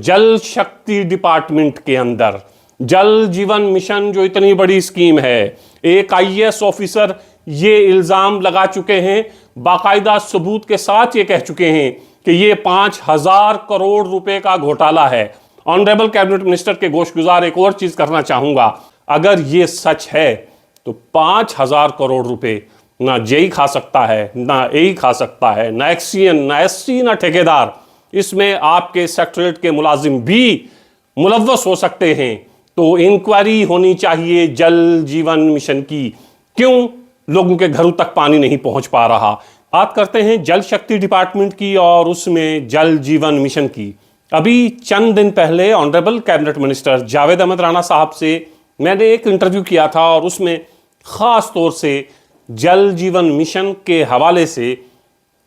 जल शक्ति डिपार्टमेंट के अंदर जल जीवन मिशन जो इतनी बड़ी स्कीम है, एक आईएएस ऑफिसर ये इल्जाम लगा चुके हैं, बाकायदा सबूत के साथ ये कह चुके हैं कि ये 5,000 करोड़ रुपए का घोटाला है। ऑनरेबल कैबिनेट मिनिस्टर के गोशगुजार एक और चीज करना चाहूंगा, अगर ये सच है तो 5,000 करोड़ रुपए ना जेई खा सकता है, ना एई खा सकता है, ना एक्सीएन, ना एससी, ना ठेकेदार। इसमें आपके सेक्रेटरीट के मुलाजिम भी मुलव्वस हो सकते हैं। तो इंक्वायरी होनी चाहिए जल जीवन मिशन की, क्यों लोगों के घरों तक पानी नहीं पहुंच पा रहा। बात करते हैं जल शक्ति डिपार्टमेंट की और उसमें जल जीवन मिशन की। अभी चंद दिन पहले honourable cabinet minister Javed Ahmad Rana साहब से मैंने एक इंटरव्यू किया था और उसमें खास तौर से जल जीवन मिशन के हवाले से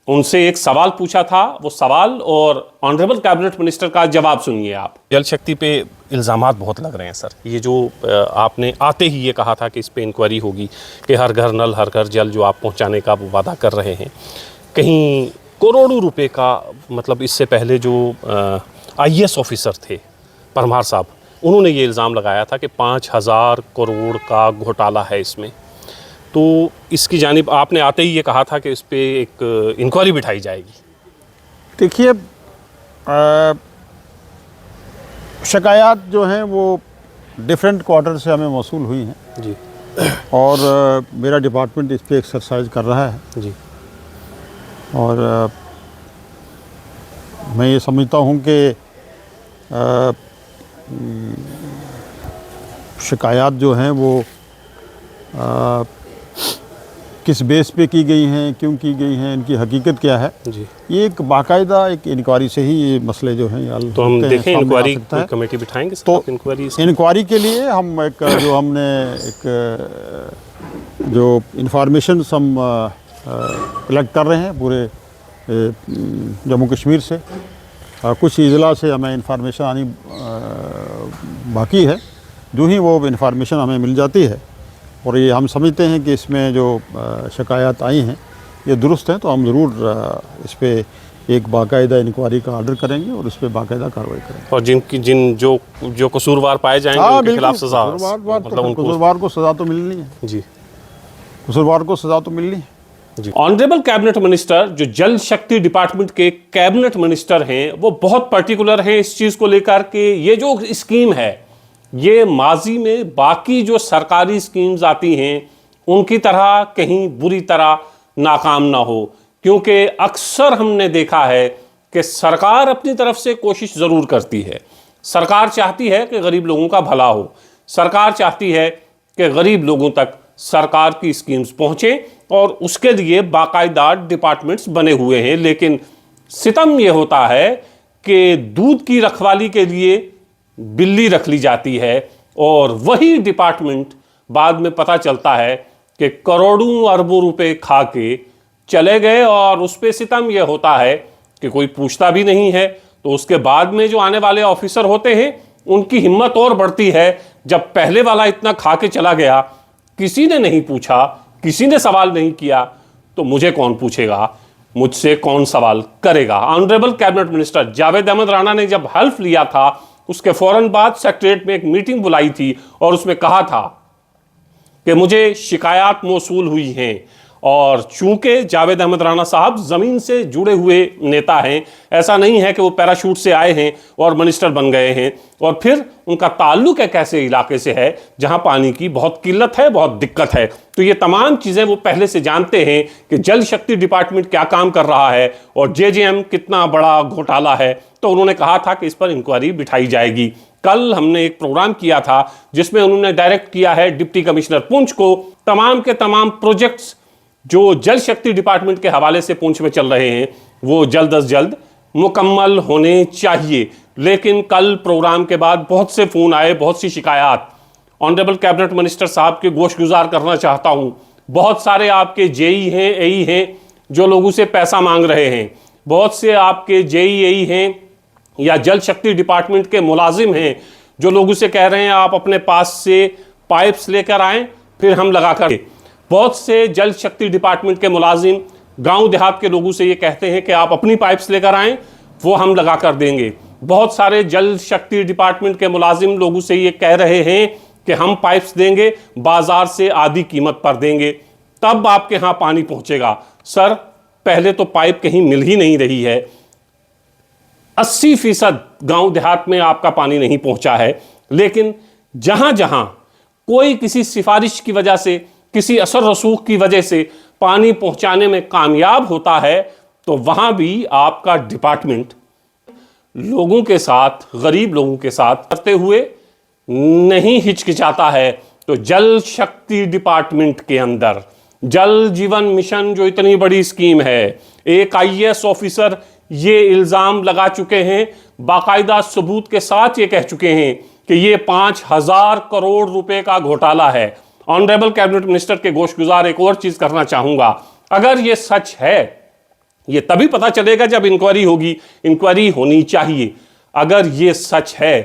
उनसे एक सवाल पूछा था। वो सवाल और ऑनरेबल कैबिनेट मिनिस्टर का जवाब सुनिए आप। जल शक्ति पे इल्ज़ामात बहुत लग रहे हैं सर, ये जो आपने आते ही ये कहा था कि इस पे इंक्वायरी होगी, कि हर घर नल हर घर जल जो आप पहुंचाने का वो वादा कर रहे हैं, कहीं करोड़ों रुपए का, मतलब इससे पहले जो आईएएस ऑफिसर थे परमार साहब, उन्होंने ये इल्ज़ाम लगाया था कि 5,000 करोड़ का घोटाला है इसमें। तो इसकी जानिब आपने आते ही ये कहा था कि इस पे एक इंक्वायरी बिठाई जाएगी। देखिए, शिकायत जो हैं वो डिफरेंट क्वार्टर से हमें मौसूल हुई हैं जी, और मेरा डिपार्टमेंट इस पे एक्सरसाइज कर रहा है जी। और मैं ये समझता हूँ कि शिकायत जो हैं वो किस बेस पे की गई हैं, क्यों की गई हैं, इनकी हकीकत क्या है जी। ये एक बाकायदा एक इंक्वायरी से ही ये मसले जो हैं हल तो हम देखें, इंक्वायरी कमेटी बिठाएंगे तो इंक्वायरी के लिए हम एक जो हमने एक जो इंफॉर्मेशन हम कलेक्ट कर रहे हैं पूरे जम्मू कश्मीर से, कुछ इजला से हमें इंफॉर्मेशन आनी बाकी है। जो ही वो इंफॉर्मेशन हमें मिल जाती है और ये हम समझते हैं कि इसमें जो शिकायत आई हैं ये दुरुस्त हैं, तो हम ज़रूर इस पे एक बाकायदा इंक्वायरी का ऑर्डर करेंगे और इस पे बाकायदा कार्रवाई करेंगे। और जिन जो कसूरवार पाए जाएंगे उनके खिलाफ सजा, मतलब कसूरवार को सज़ा तो मिलनी है जी, कसूरवार को सज़ा तो मिलनी है जी। ऑनरेबल कैबिनेट मिनिस्टर जो जल शक्ति डिपार्टमेंट के कैबिनेट मिनिस्टर हैं वो बहुत पर्टिकुलर हैं इस चीज़ को लेकर के ये जो स्कीम है ये माजी में बाकी जो सरकारी स्कीम्स आती हैं उनकी तरह कहीं बुरी तरह नाकाम ना हो, क्योंकि अक्सर हमने देखा है कि सरकार अपनी तरफ से कोशिश ज़रूर करती है। सरकार चाहती है कि गरीब लोगों का भला हो, सरकार चाहती है कि गरीब लोगों तक सरकार की स्कीम्स पहुँचें और उसके लिए बाकायदा डिपार्टमेंट्स बने हुए हैं। लेकिन सितम ये होता है कि दूध की रखवाली के लिए बिल्ली रख ली जाती है और वही डिपार्टमेंट बाद में पता चलता है कि करोड़ों अरबों रुपए खा के चले गए और उस पे सितम यह होता है कि कोई पूछता भी नहीं है। तो उसके बाद में जो आने वाले ऑफिसर होते हैं उनकी हिम्मत और बढ़ती है, जब पहले वाला इतना खा के चला गया, किसी ने नहीं पूछा, किसी ने सवाल नहीं किया, तो मुझे कौन पूछेगा, मुझसे कौन सवाल करेगा। Honourable cabinet minister Javed Ahmad Rana ने जब हल्फ लिया था उसके फौरन बाद सेक्रेटरीट में एक मीटिंग बुलाई थी और उसमें कहा था कि मुझे शिकायत मौसूल हुई हैं और चूंकि जावेद अहमद राणा साहब ज़मीन से जुड़े हुए नेता हैं, ऐसा नहीं है कि वो पैराशूट से आए हैं और मिनिस्टर बन गए हैं, और फिर उनका ताल्लुक एक ऐसे इलाके से है जहां पानी की बहुत किल्लत है, बहुत दिक्कत है। तो ये तमाम चीज़ें वो पहले से जानते हैं कि जल शक्ति डिपार्टमेंट क्या काम कर रहा है और जेजेएम कितना बड़ा घोटाला है। तो उन्होंने कहा था कि इस पर इंक्वायरी बिठाई जाएगी। कल हमने एक प्रोग्राम किया था जिसमें उन्होंने डायरेक्ट किया है डिप्टी कमिश्नर पुंछ को तमाम के तमाम प्रोजेक्ट्स जो जल शक्ति डिपार्टमेंट के हवाले से पुंछ में चल रहे हैं वो जल्द अज जल्द मुकम्मल होने चाहिए। लेकिन कल प्रोग्राम के बाद बहुत से फ़ोन आए, बहुत सी शिकायत। ऑनरेबल कैबिनेट मिनिस्टर साहब के गोशगुजार करना चाहता हूँ, बहुत सारे आपके जेई हैं, एई हैं जो लोगों से पैसा मांग रहे हैं, बहुत से आपके जेई एई हैं या जल शक्ति डिपार्टमेंट के मुलाजिम हैं जो लोगों से कह रहे हैं आप अपने पास से पाइप्स लेकर आएँ फिर हम लगा कर। बहुत से जल शक्ति डिपार्टमेंट के मुलाजिम गांव देहात के लोगों से ये कहते हैं कि आप अपनी पाइप्स लेकर आएँ वो हम लगा कर देंगे। बहुत सारे जल शक्ति डिपार्टमेंट के मुलाजिम लोगों से ये कह रहे हैं कि हम पाइप्स देंगे, बाजार से आधी कीमत पर देंगे, तब आपके यहां पानी पहुंचेगा। सर, पहले तो पाइप कहीं मिल ही नहीं रही है। 80% गांव देहात में आपका पानी नहीं पहुंचा है, लेकिन जहां जहां कोई किसी सिफारिश की वजह से, किसी असर रसूख की वजह से पानी पहुंचाने में कामयाब होता है, तो वहां भी आपका डिपार्टमेंट लोगों के साथ, गरीब लोगों के साथ करते हुए नहीं हिचकिचाता है। तो जल शक्ति डिपार्टमेंट के अंदर जल जीवन मिशन जो इतनी बड़ी स्कीम है, एक आईएएस ऑफिसर ये इल्जाम लगा चुके हैं, बाकायदा सबूत के साथ ये कह चुके हैं कि ये 5000 करोड़ रुपए का घोटाला है। ऑनरेबल कैबिनेट मिनिस्टर के गोशगुजार एक और चीज करना चाहूंगा, अगर ये सच है, ये तभी पता चलेगा जब इंक्वायरी होगी, इंक्वायरी होनी चाहिए। अगर ये सच है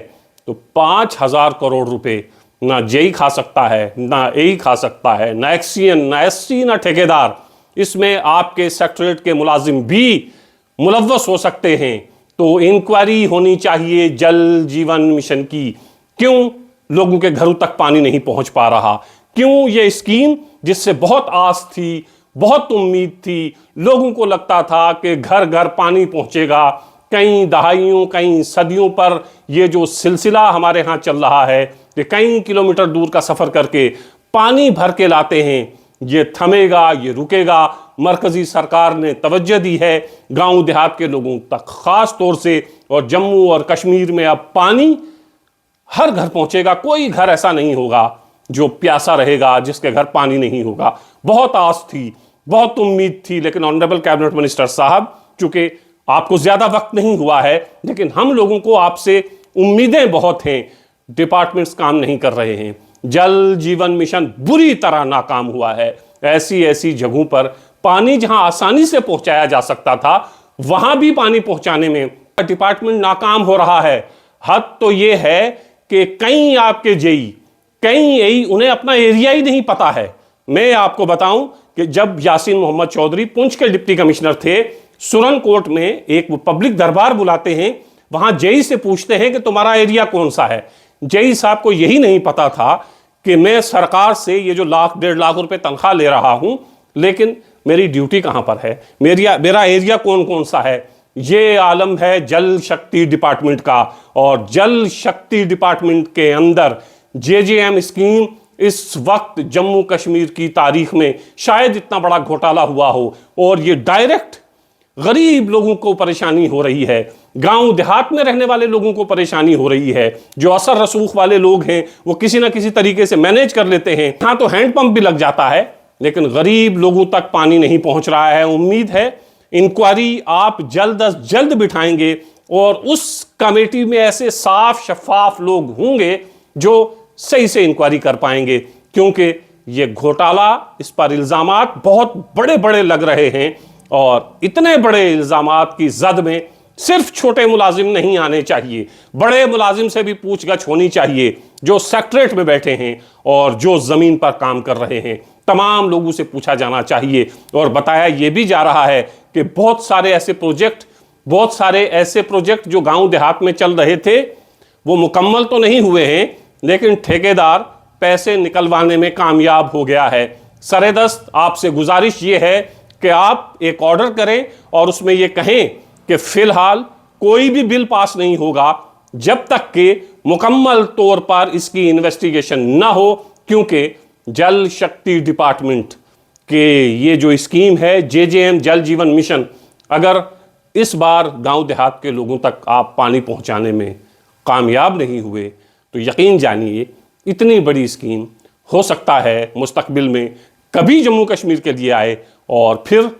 तो 5000 करोड़ रुपए ना जेई खा सकता है, ना एई खा सकता है, ना एक्सीएन, ना एससी, ना ठेकेदार। इसमें आपके सेक्रेटरीट के मुलाजिम भी मुलव्वस हो सकते हैं। तो इंक्वायरी होनी चाहिए जल जीवन मिशन की। क्यों लोगों के घरों तक पानी नहीं पहुंच पा रहा? क्यों ये स्कीम जिससे बहुत आस थी, बहुत उम्मीद थी, लोगों को लगता था कि घर घर पानी पहुंचेगा, कई दहाइयों, कई सदियों पर ये जो सिलसिला हमारे यहाँ चल रहा है कि कई किलोमीटर दूर का सफर करके पानी भर के लाते हैं, ये थमेगा, ये रुकेगा। मरकजी सरकार ने तवज्जो दी है गांव देहात के लोगों तक खास तौर से, और जम्मू और कश्मीर में अब पानी हर घर पहुंचेगा। कोई घर ऐसा नहीं होगा जो प्यासा रहेगा, जिसके घर पानी नहीं होगा। बहुत आस थी, बहुत उम्मीद थी, लेकिन ऑनरेबल कैबिनेट मिनिस्टर साहब, चूंकि आपको ज्यादा वक्त नहीं हुआ है, लेकिन हम लोगों को आपसे उम्मीदें बहुत हैं, डिपार्टमेंट्स काम नहीं कर रहे हैं। जल जीवन मिशन बुरी तरह नाकाम हुआ है। ऐसी ऐसी जगहों पर पानी जहां आसानी से पहुंचाया जा सकता था, वहां भी पानी पहुंचाने में डिपार्टमेंट नाकाम हो रहा है। हद तो यह है कि कई आपके जेई, कई एई, उन्हें अपना एरिया ही नहीं पता है। मैं आपको बताऊं कि जब यासीन मोहम्मद चौधरी पुंछ के डिप्टी कमिश्नर थे, सुरन कोर्ट में एक पब्लिक दरबार बुलाते हैं, वहां जेई से पूछते हैं कि तुम्हारा एरिया कौन सा है। जेई साहब को यही नहीं पता था कि मैं सरकार से ये जो 1,00,000-1,50,000 रुपए तनख्वाह ले रहा हूं, लेकिन मेरी ड्यूटी कहां पर है, मेरा एरिया कौन कौन सा है। ये आलम है जल शक्ति डिपार्टमेंट का। और जल शक्ति डिपार्टमेंट के अंदर जेजेएम स्कीम इस वक्त जम्मू कश्मीर की तारीख में शायद इतना बड़ा घोटाला हुआ हो, और ये डायरेक्ट गरीब लोगों को परेशानी हो रही है, गांव देहात में रहने वाले लोगों को परेशानी हो रही है। जो असर रसूख वाले लोग हैं वो किसी ना किसी तरीके से मैनेज कर लेते हैं, यहां तो हैंडपंप भी लग जाता है, लेकिन गरीब लोगों तक पानी नहीं पहुंच रहा है। उम्मीद है इंक्वायरी आप जल्द अज जल्द बिठाएंगे, और उस कमेटी में ऐसे साफ शफाफ लोग होंगे जो सही से इंक्वायरी कर पाएंगे, क्योंकि ये घोटाला, इस पर इल्जामात बहुत बड़े बड़े लग रहे हैं। और इतने बड़े इल्जामात की जद में सिर्फ छोटे मुलाजिम नहीं आने चाहिए, बड़े मुलाजिम से भी पूछगछ होनी चाहिए, जो सेक्रेटरीट में बैठे हैं और जो जमीन पर काम कर रहे हैं। तमाम लोगों से पूछा जाना चाहिए। और बताया यह भी जा रहा है कि बहुत सारे ऐसे प्रोजेक्ट जो गांव देहात में चल रहे थे, वो मुकम्मल तो नहीं हुए हैं, लेकिन ठेकेदार पैसे निकलवाने में कामयाब हो गया है। सरेदस्त आपसे गुजारिश ये है कि आप एक ऑर्डर करें और उसमें यह कहें कि फिलहाल कोई भी बिल पास नहीं होगा जब तक कि मुकम्मल तौर पर इसकी इन्वेस्टिगेशन ना हो, क्योंकि जल शक्ति डिपार्टमेंट के ये जो स्कीम है जेजेएम जल जीवन मिशन, अगर इस बार गांव देहात के लोगों तक आप पानी पहुंचाने में कामयाब नहीं हुए, तो यकीन जानिए इतनी बड़ी स्कीम हो सकता है मुस्तकबिल में कभी जम्मू कश्मीर के लिए आए, और फिर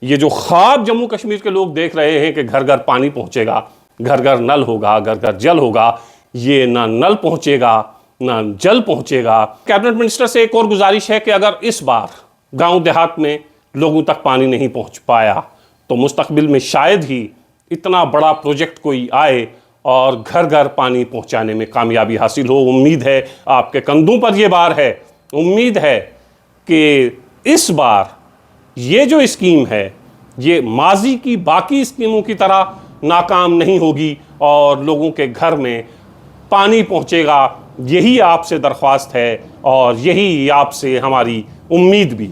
ये जो ख्वाब जम्मू कश्मीर के लोग देख रहे हैं कि घर घर पानी पहुंचेगा, घर घर नल होगा, घर घर जल होगा, ये ना नल पहुंचेगा ना जल पहुंचेगा। कैबिनेट मिनिस्टर से एक और गुजारिश है कि अगर इस बार गांव देहात में लोगों तक पानी नहीं पहुंच पाया, तो मुस्तकबिल में शायद ही इतना बड़ा प्रोजेक्ट कोई आए और घर घर पानी पहुंचाने में कामयाबी हासिल हो। उम्मीद है आपके कंधों पर यह बार है। उम्मीद है कि इस बार ये जो स्कीम है ये माजी की बाकी स्कीमों की तरह नाकाम नहीं होगी, और लोगों के घर में पानी पहुंचेगा, यही आपसे दरख्वास्त है और यही आपसे हमारी उम्मीद भी।